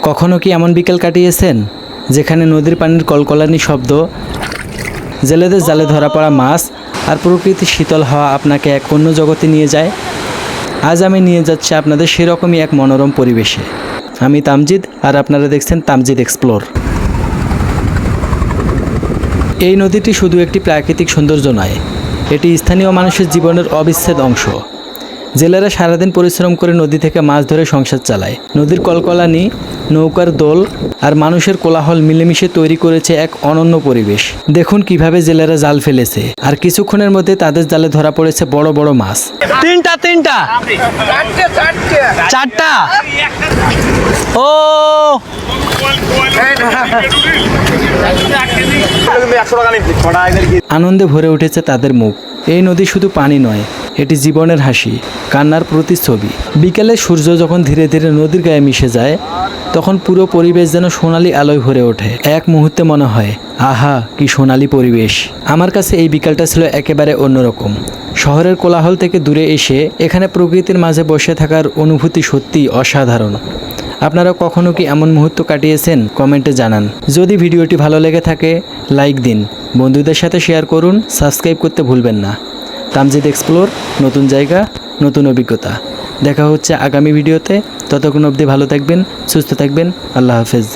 কখনো কি এমন বিকেল কাটিয়েছেন যেখানে নদীর পানির কলকলানি শব্দ, জেলেদের জালে ধরা পড়া মাছ আর প্রকৃতির শীতল হাওয়া আপনাকে এক অন্য জগতে নিয়ে যায়? আজ আমি নিয়ে যাচ্ছি আপনাদের সেরকমই এক মনোরম পরিবেশে। আমি তামজিদ আর আপনারা দেখছেন তামজিদ এক্সপ্লোর। এই নদীটি শুধু একটি প্রাকৃতিক সৌন্দর্য নয়, এটি স্থানীয় মানুষের জীবনের অবিচ্ছেদ্য অংশ। জেলেরা সারাদিন পরিশ্রম করে নদী থেকে মাছ ধরে সংসার চালায়। নদীর কলকলানি, নৌকার দোল আর মানুষের কোলাহল মিলেমিশে তৈরি করেছে এক অনন্য পরিবেশ। দেখুন কিভাবে জেলেরা জাল ফেলেছে, আর কিছুক্ষণের মধ্যে তাদের জালে ধরা পড়েছে বড় বড় মাছ। চারটা ও আনন্দে ভরে উঠেছে তাদের মুখ। এই নদী শুধু পানি নয়, এটি জীবনের হাসি, কান্নার প্রতিচ্ছবি। বিকেলে সূর্য যখন ধীরে ধীরে নদীর গায়ে মিশে যায়, তখন পুরো পরিবেশ যেন সোনালি আলোয় ভরে ওঠে। এক মুহূর্তে মনে হয়, আহা কি সোনালি পরিবেশ। আমার কাছে এই বিকালটা ছিল একেবারে অন্যরকম। শহরের কোলাহল থেকে দূরে এসে এখানে প্রকৃতির মাঝে বসে থাকার অনুভূতি সত্যিই অসাধারণ। আপনারা কখনো কি এমন মুহূর্ত কাটিয়েছেন? কমেন্টে জানান। যদি ভিডিওটি ভালো লেগে থাকে লাইক দিন, বন্ধুদের সাথে শেয়ার করুন, সাবস্ক্রাইব করতে ভুলবেন না। তামজিদ এক্সপ্লোর, নতুন জায়গা, নতুন অভিজ্ঞতা। দেখা হচ্ছে আগামী ভিডিওতে। ততক্ষণ অবধি ভালো থাকবেন, সুস্থ থাকবেন। আল্লাহ হাফেজ।